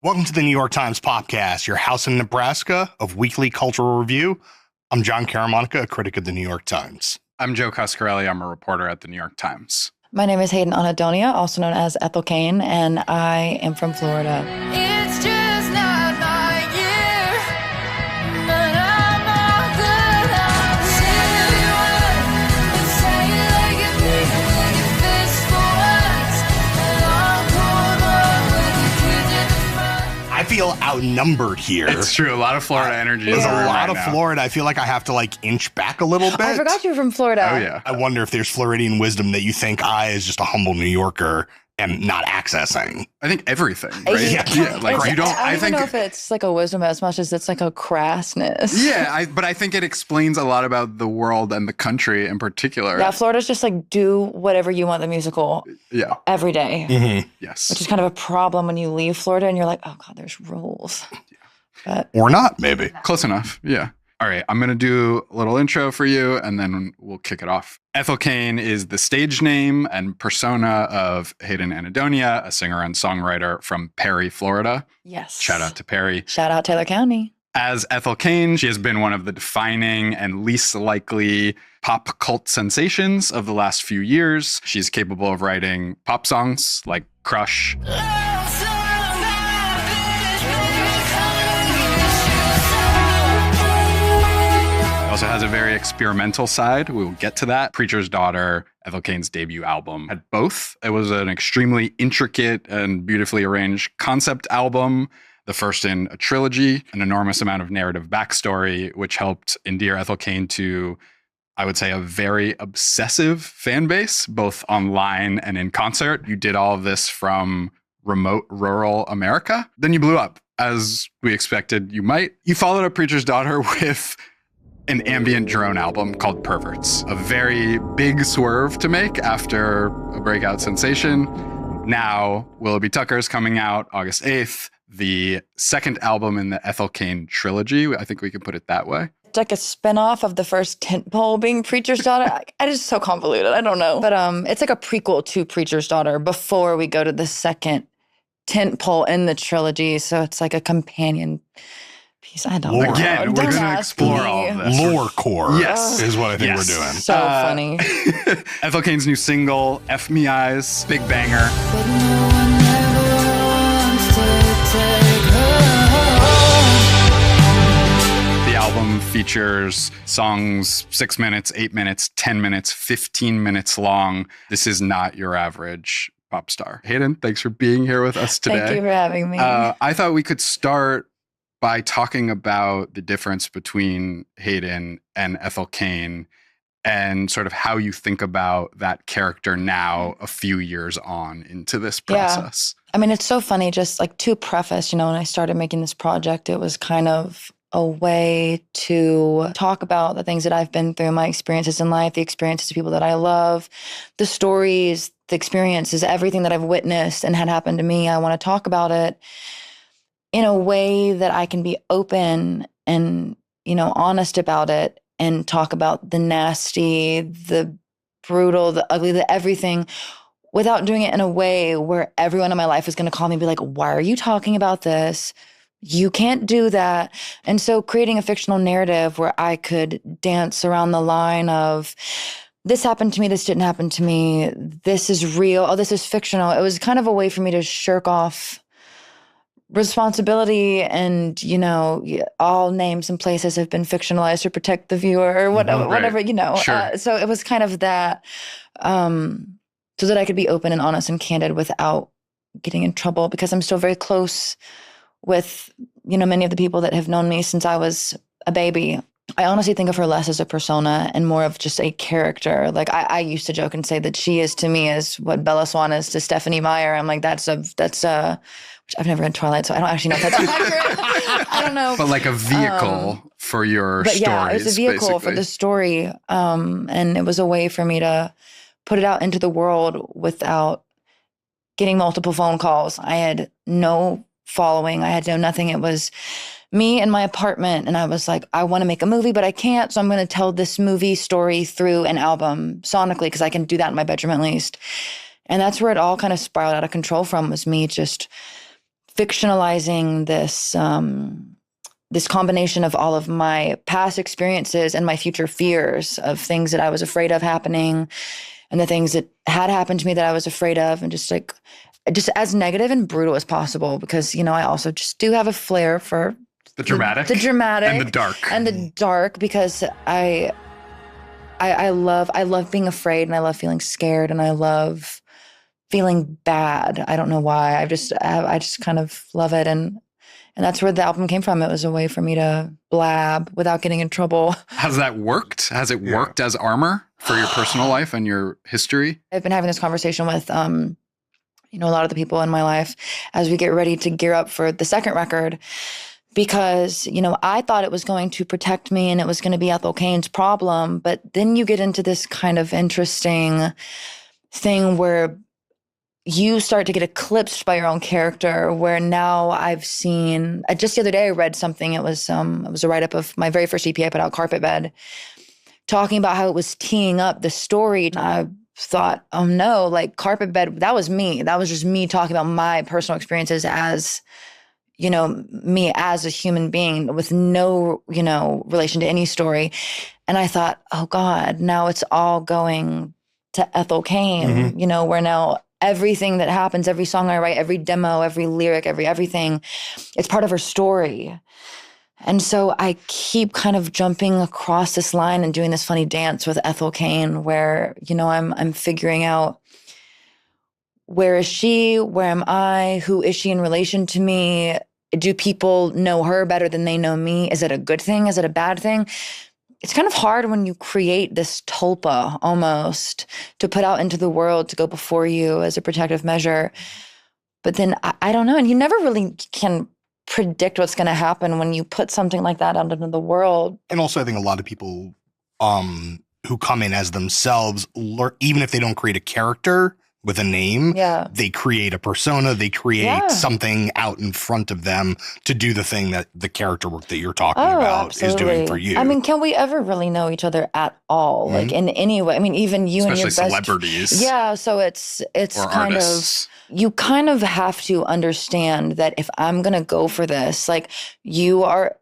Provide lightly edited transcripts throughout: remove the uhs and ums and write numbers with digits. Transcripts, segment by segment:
Welcome to the New York Times Podcast, your house in Nebraska of weekly cultural review. I'm John Caramonica, a critic of the New York Times. I'm Joe Coscarelli. I'm a reporter at the New York Times. My name is Hayden Anadonia, also known as Ethel Cain, and I am from Florida. It's just not my year, but I'm all good. I'll tell you what, and say it like it means, like it fits for us. And I'll pull up with the kids at the front. I feel outnumbered here. It's true. A lot of Florida energy. There's is a in the room lot right of now. Florida. I feel like I have to inch back a little bit. I forgot you were from Florida. Oh, yeah. I wonder if there's Floridian wisdom that you think I, as just a humble New Yorker, am not accessing. I think everything, right? Yeah. Like It's- you don't. I I don't think. know if it's like a wisdom as much as it's like a crassness. Yeah, but I think it explains a lot about the world and the country in particular. Yeah, Florida's just like do whatever you want the musical Yeah. every day, Mm-hmm. Yes. which is kind of a problem when you leave Florida and you're like, oh God, there's rules. But Or not, maybe. Close enough. Yeah. All right. I'm going to do a little intro for you and then we'll kick it off. Ethel Cain is the stage name and persona of Hayden Anadonia, a singer and songwriter from Perry, Florida. yes. Shout out to Perry. Shout out Taylor County. As Ethel Cain, she has been one of the defining and least likely pop cult sensations of the last few years. She's capable of writing pop songs like Crush, also has a very experimental side. We will get to that. Preacher's Daughter, Ethel Cain's debut album, had both. It was an extremely intricate and beautifully arranged concept album, the first in a trilogy, an enormous amount of narrative backstory, which helped endear Ethel Cain to, I would say, a very obsessive fan base, both online and in concert. You did all of this from remote rural America. Then you blew up, as we expected you might. You followed up Preacher's Daughter with an ambient drone album called Perverts, a very big swerve to make after a breakout sensation. Now, Willoughby Tucker is coming out August 8th, the second album in the Ethel Cain trilogy. I think we can put it that way. It's like a spinoff of the first tentpole being Preacher's Daughter. It is so convoluted. I don't know. But it's like a prequel to Preacher's Daughter before we go to the second tentpole in the trilogy. So it's like a companion piece. I don't know. Again, we're Don't going to ask explore me. all of this. Lore core Yes. is what I think Yes. we're doing. So funny. Ethel Cain's new single, F Me Eyes, big banger. But no one ever wants to take her home. The album features songs 6 minutes, 8 minutes, 10 minutes, 15 minutes long. This is not your average pop star. Hayden, thanks for being here with us today. Thank you for having me. I thought we could start by talking about the difference between Hayden and Ethel Cain and sort of how you think about that character now, a few years on into this process. I mean, it's so funny, just like to preface, when I started making this project, it was kind of a way to talk about the things that I've been through, my experiences in life, the experiences of people that I love, the stories, the experiences, everything that I've witnessed and had happened to me. I want to talk about it in a way that I can be open and, honest about it and talk about the nasty, the brutal, the ugly, the everything without doing it in a way where everyone in my life is going to call me and be like, why are you talking about this? You can't do that. And so creating a fictional narrative where I could dance around the line of this happened to me, this didn't happen to me, this is real, oh, this is fictional. It was kind of a way for me to shirk off responsibility and, all names and places have been fictionalized to protect the viewer or whatever, Sure. So it was kind of that, so that I could be open and honest and candid without getting in trouble, because I'm still very close with, many of the people that have known me since I was a baby. I honestly think of her less as a persona and more of just a character. Like I used to joke and say that she is to me as what Bella Swan is to Stephanie Meyer. I'm like, that's which I've never read Twilight, so I don't actually know if that's accurate. I don't know. But like a vehicle for your But stories. yeah, it was a vehicle for basically. the story. And it was a way for me to put it out into the world without getting multiple phone calls. I had no following. I had no nothing. It was me in my apartment. And I was like, I want to make a movie, but I can't. So I'm going to tell this movie story through an album sonically, because I can do that in my bedroom at least. And that's where it all kind of spiraled out of control from, was me just fictionalizing this combination of all of my past experiences and my future fears of things that I was afraid of happening and the things that had happened to me that I was afraid of, and just as negative and brutal as possible, because, I also just do have a flair for the dramatic and the dark, because I love being afraid, and I love feeling scared, and I love feeling bad. I don't know why. I just kind of love it. And that's where the album came from. It was a way for me to blab without getting in trouble. Has that worked? Has it worked as armor for your personal life and your history? I've been having this conversation with, a lot of the people in my life as we get ready to gear up for the second record, because, I thought it was going to protect me and it was going to be Ethel Cain's problem. But then you get into this kind of interesting thing where you start to get eclipsed by your own character, where now I've seen, just the other day I read something, it was a write-up of my very first EP I put out, Carpetbed, talking about how it was teeing up the story. And I thought, oh no, like Carpetbed, that was me. That was just me talking about my personal experiences as, me as a human being with no, relation to any story. And I thought, oh God, now it's all going to Ethel Cain, where now everything that happens, every song I write, every demo, every lyric, everything, it's part of her story. And so I keep kind of jumping across this line and doing this funny dance with Ethel Cain where, I'm figuring out, where is she? Where am I? Who is she in relation to me? Do people know her better than they know me? Is it a good thing? Is it a bad thing? It's kind of hard when you create this tulpa almost to put out into the world, to go before you as a protective measure. But then I don't know. And you never really can predict what's going to happen when you put something like that out into the world. And also I think a lot of people who come in as themselves, even if they don't create a character with a name, they create a persona, they create something out in front of them to do the thing that the character work that you're talking about is doing for you. I mean, can we ever really know each other at all? Like in any way? I mean, even you and your best... celebrities. Yeah, so it's kind artists. You kind of have to understand that if I'm going to go for this, like you are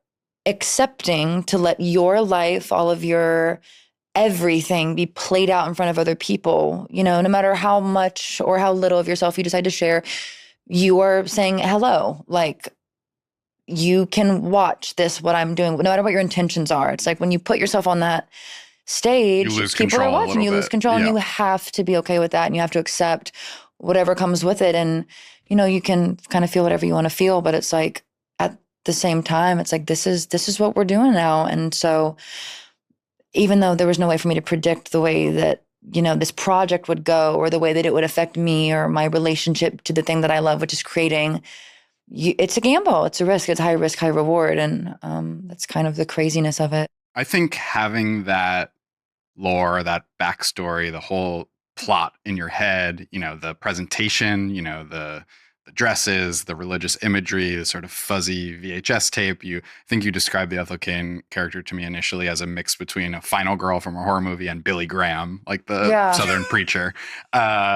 accepting to let your life, all of your everything be played out in front of other people, no matter how much or how little of yourself you decide to share, you are saying hello. Like you can watch this, what I'm doing, no matter what your intentions are. It's like when you put yourself on that stage, people are watching, you lose control, and you have to be okay with that. And you have to accept whatever comes with it. And, you can kind of feel whatever you want to feel, but it's like at the same time, it's like, this is what we're doing now. And so even though there was no way for me to predict the way that, this project would go or the way that it would affect me or my relationship to the thing that I love, which is creating, it's a gamble. It's a risk. It's high risk, high reward. And that's kind of the craziness of it. I think having that lore, that backstory, the whole plot in your head, the presentation, the dresses, the religious imagery, the sort of fuzzy VHS tape. I think you described the Ethel Cain character to me initially as a mix between a final girl from a horror movie and Billy Graham, like the Southern preacher,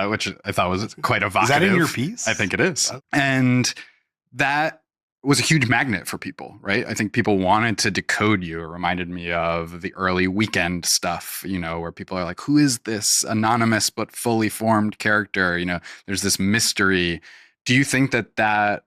which I thought was quite evocative. Is that in your piece? I think it is. And that was a huge magnet for people, right? I think people wanted to decode you. It reminded me of the early Weekend stuff, where people are like, who is this anonymous but fully formed character? There's this mystery. Do you think that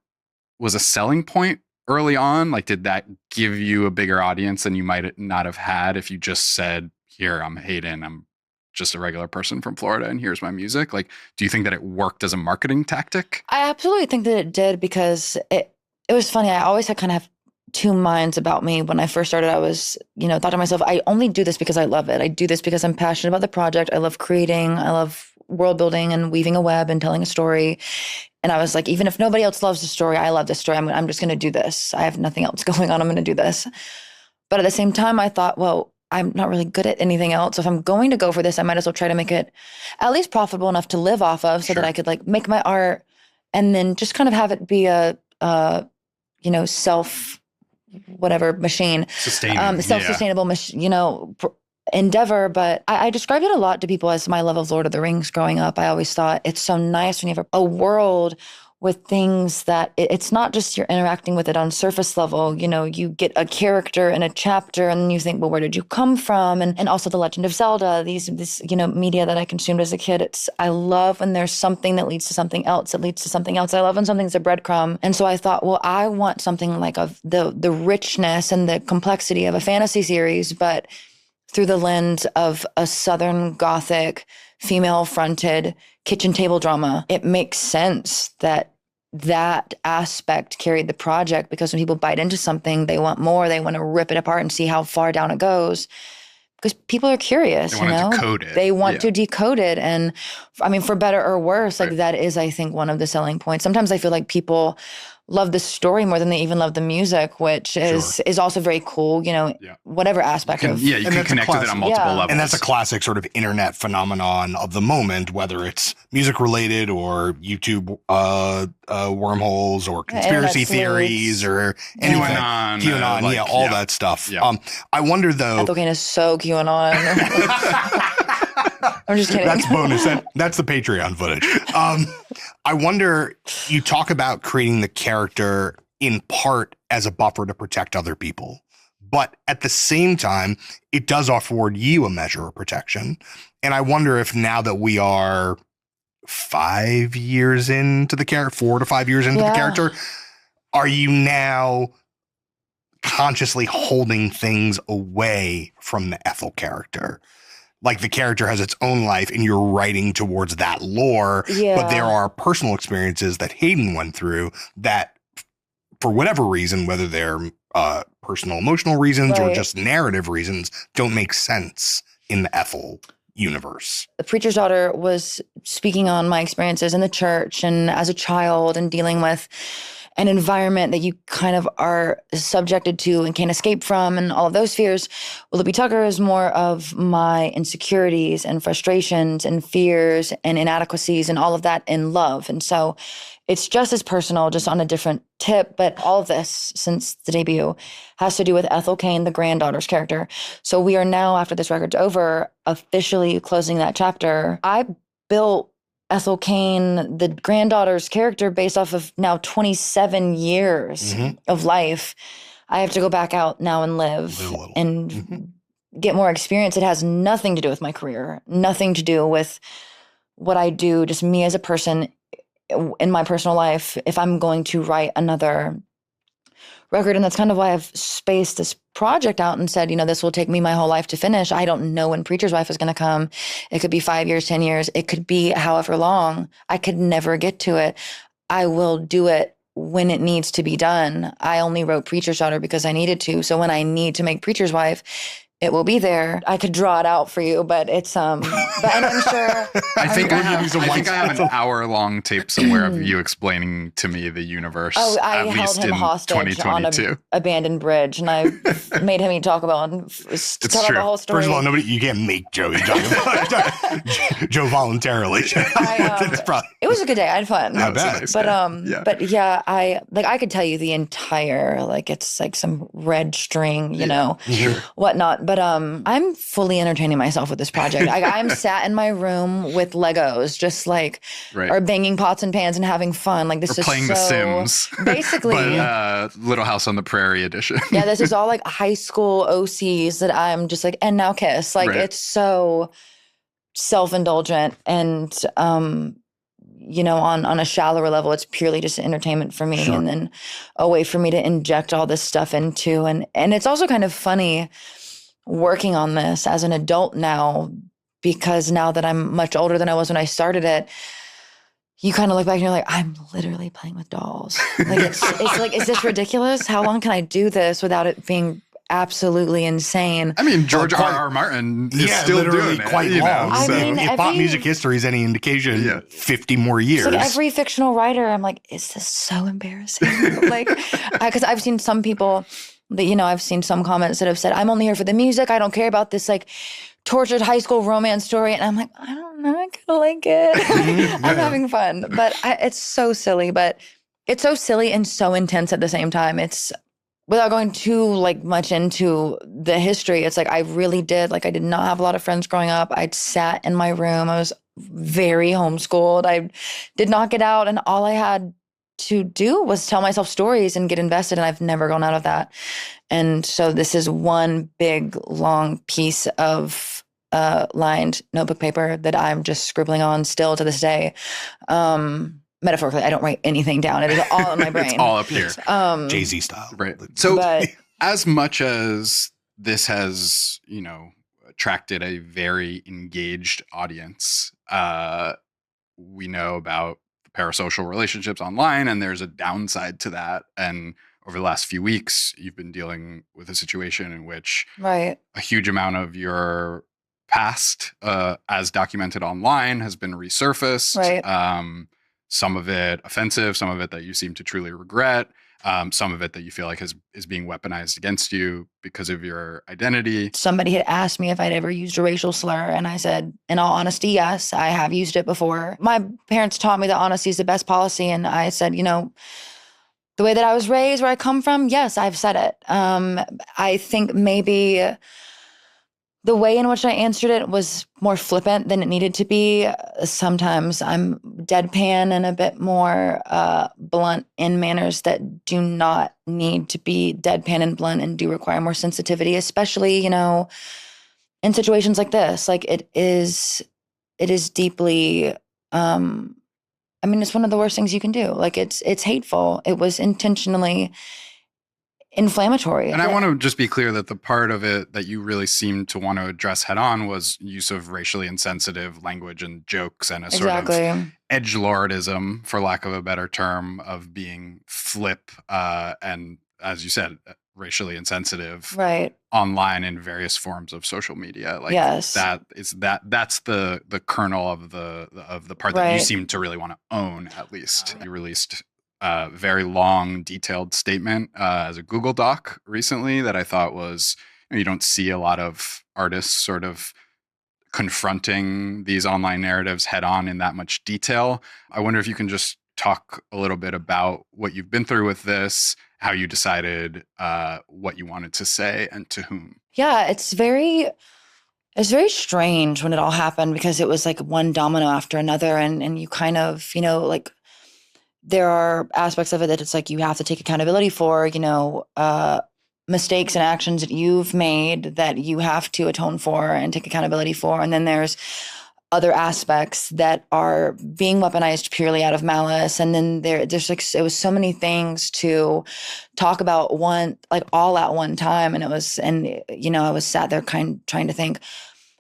was a selling point early on? Like, did that give you a bigger audience than you might not have had if you just said, here, I'm Hayden, I'm just a regular person from Florida, and here's my music? Like, do you think that it worked as a marketing tactic? I absolutely think that it did, because it was funny. I always had kind of two minds about me. When I first started, I was, thought to myself, I only do this because I love it. I do this because I'm passionate about the project. I love creating. I love world building and weaving a web and telling a story. And I was like, even if nobody else loves the story, I love this story. I'm just going to do this. I have nothing else going on. I'm going to do this. But at the same time, I thought, well, I'm not really good at anything else. So if I'm going to go for this, I might as well try to make it at least profitable enough to live off of, so that I could like make my art and then just kind of have it be a self whatever machine, self-sustainable, endeavor. But I described it a lot to people as my love of Lord of the Rings growing up. I always thought it's so nice when you have a world with things that it's not just you're interacting with it on surface level. You know, you get a character in a chapter and then you think, well, where did you come from? And also The Legend of Zelda, this, you know, media that I consumed as a kid. I love when there's something that leads to something else, that leads to something else. I love when something's a breadcrumb. And so I thought, well, I want something like the richness and the complexity of a fantasy series, but through the lens of a Southern Gothic, female-fronted kitchen table drama. It makes sense that aspect carried the project, because when people bite into something, they want more. They want to rip it apart and see how far down it goes, because people are curious. They want to decode it. They want to decode it. And I mean, for better or worse, like that is, I think, one of the selling points. Sometimes I feel like people love the story more than they even love the music, which is also very cool, you know, whatever aspect of. Yeah, you can connect with it on multiple levels. And that's a classic sort of internet phenomenon of the moment, whether it's music related or YouTube wormholes or conspiracy theories or anything. QAnon, all that stuff. Yeah. I wonder though. Ethel Cain is so QAnon. I'm just kidding. That's bonus. That's the Patreon footage. I wonder, you talk about creating the character in part as a buffer to protect other people, but at the same time, it does afford you a measure of protection. And I wonder if now that we are 5 years into the character, 4 to 5 years into the character, are you now consciously holding things away from the Ethel character? Like the character has its own life and you're writing towards that lore, but there are personal experiences that Hayden went through that for whatever reason, whether they're personal emotional reasons or just narrative reasons, don't make sense in the Ethel universe. The Preacher's Daughter was speaking on my experiences in the church and as a child and dealing with an environment that you kind of are subjected to and can't escape from and all of those fears. Willoughby Tucker is more of my insecurities and frustrations and fears and inadequacies and all of that in love. And so it's just as personal, just on a different tip. But all of this, since the debut, has to do with Ethel Cain, the granddaughter's character. So we are now, after this record's over, officially closing that chapter. I built Ethel Cain, the granddaughter's character, based off of now 27 years of life. I have to go back out now and live and get more experience. It has nothing to do with my career, nothing to do with what I do, just me as a person in my personal life. If I'm going to write another record, and that's kind of why I've spaced this project out and said, you know, this will take me my whole life to finish. I don't know when Preacher's Wife is going to come. It could be 5 years, 10 years. It could be however long. I could never get to it. I will do it when it needs to be done. I only wrote Preacher's Daughter because I needed to. So when I need to make Preacher's Wife, it will be there. I could draw it out for you, but it's but and I'm sure. I think I have an hour-long tape somewhere of you explaining to me the universe. Oh, I held him hostage on an abandoned bridge, and I made him talk about the whole story. First of all, you can't make Joey talk about Joe voluntarily. It was a good day. I had fun. I bet. But yeah, I could tell you the entire, it's like some red string, you know, whatnot. But I'm fully entertaining myself with this project. I'm sat in my room with Legos, just or banging pots and pans and having fun. This is playing The Sims, basically. But Little House on the Prairie edition. Yeah, this is all high school OCs that I'm just and now kiss. It's so self-indulgent and you know, on a shallower level, it's purely just entertainment for me, and then a way for me to inject all this stuff into. And it's also kind of funny working on this as an adult now, because now that I'm much older than I was when I started it, you kind of look back and you're like, I'm literally playing with dolls. It's is this ridiculous? How long can I do this without it being absolutely insane? I mean, George R.R. Martin is still doing it. Quite long. So if pop music history is any indication, 50 more years. Every fictional writer, I'm like, is this so embarrassing? Because I've seen some people that, you know, I've seen some comments that have said, I'm only here for the music. I don't care about this tortured high school romance story. And I'm like, I don't know. I kind of like it. I'm having fun. But it's so silly. But it's so silly and so intense at the same time. It's, without going too much into the history, it's I really did. I did not have a lot of friends growing up. I'd sat in my room. I was very homeschooled. I did not get out. And all I had to do was tell myself stories and get invested, and I've never gone out of that. And so this is one big, long piece of lined notebook paper that I'm just scribbling on still to this day. Metaphorically, I don't write anything down. It is all in my brain. It's all up here. Jay-Z style. Right. So as much as this has, attracted a very engaged audience, we know about parasocial relationships online, and there's a downside to that. And over the last few weeks, you've been dealing with a situation in which a huge amount of your past, as documented online, has been resurfaced. Right. Some of it offensive, some of it that you seem to truly regret, some of it that you feel like is being weaponized against you because of your identity. Somebody had asked me if I'd ever used a racial slur, and I said, in all honesty, yes, I have used it before. My parents taught me that honesty is the best policy, and I said, the way that I was raised, where I come from, yes, I've said it. I think maybe the way in which I answered it was more flippant than it needed to be. Sometimes I'm deadpan and a bit more blunt in manners that do not need to be deadpan and blunt and do require more sensitivity, especially, in situations like this. Like it is deeply, it's one of the worst things you can do. Like it's hateful. It was intentionally inflammatory. And I want to just be clear that the part of it that you really seemed to want to address head on was use of racially insensitive language and jokes and a sort of edgelordism, for lack of a better term, of being flip and, as you said, racially insensitive online in various forms of social media. Like that's the kernel of the part that you seem to really want to own, at least. You released very long, detailed statement as a Google Doc recently that I thought was, you don't see a lot of artists sort of confronting these online narratives head on in that much detail. I wonder if you can just talk a little bit about what you've been through with this, how you decided what you wanted to say and to whom. Yeah, it's very strange when it all happened, because it was like one domino after another, and you kind of, there are aspects of it that it's like you have to take accountability for, mistakes and actions that you've made that you have to atone for and take accountability for. And then there's other aspects that are being weaponized purely out of malice. And then there's like, it was so many things to talk about all at one time. And I was sat there trying to think,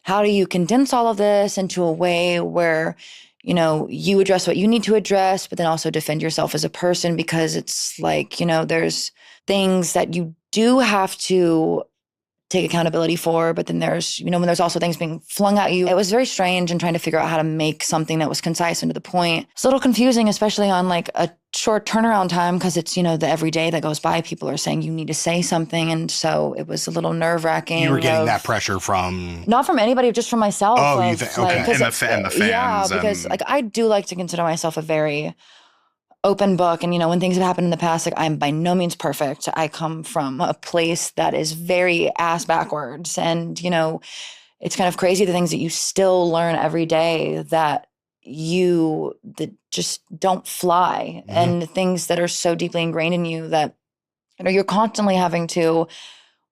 how do you condense all of this into a way where you address what you need to address, but then also defend yourself as a person, because it's like, there's things that you do have to take accountability for, but then there's, when there's also things being flung at you. It was very strange, and trying to figure out how to make something that was concise and to the point. It's a little confusing, especially on like a short turnaround time, because it's, the every day that goes by, people are saying you need to say something. And so it was a little nerve-wracking. You were getting that pressure from? Not from anybody, just from myself. Oh, you think, okay. And the fans. Yeah, because I do like to consider myself a very open book. And, when things have happened in the past, like I'm by no means perfect. I come from a place that is very ass backwards. And, it's kind of crazy the things that you still learn every day that just don't fly, and things that are so deeply ingrained in you that, you're constantly having to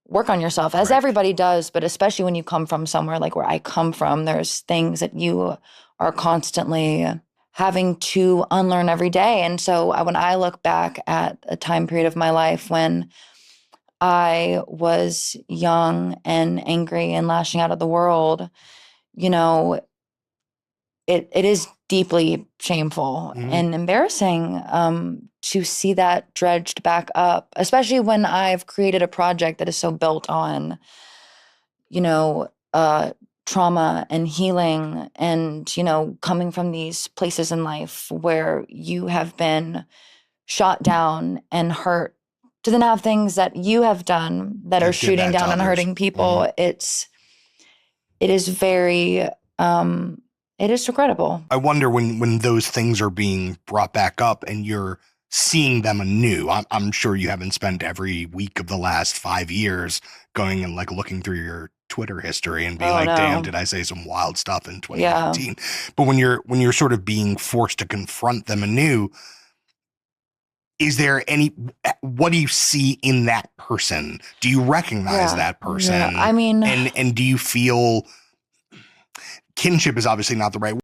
work on yourself, as everybody does. But especially when you come from somewhere like where I come from, there's things that you are constantly having to unlearn every day. And so when I look back at a time period of my life when I was young and angry and lashing out at the world, it is deeply shameful and embarrassing to see that dredged back up, especially when I've created a project that is so built on, trauma and healing and, coming from these places in life where you have been shot down and hurt, to then have things that you have done that are shooting down and hurting people. It is very, it is regrettable. I wonder when those things are being brought back up and you're seeing them anew. I'm sure you haven't spent every week of the last 5 years going and like looking through your Twitter history and being damn, did I say some wild stuff in 2019? Yeah. But when you're sort of being forced to confront them anew, is there what do you see in that person? Do you recognize that person? Yeah. I mean, and do you feel kinship is obviously not the right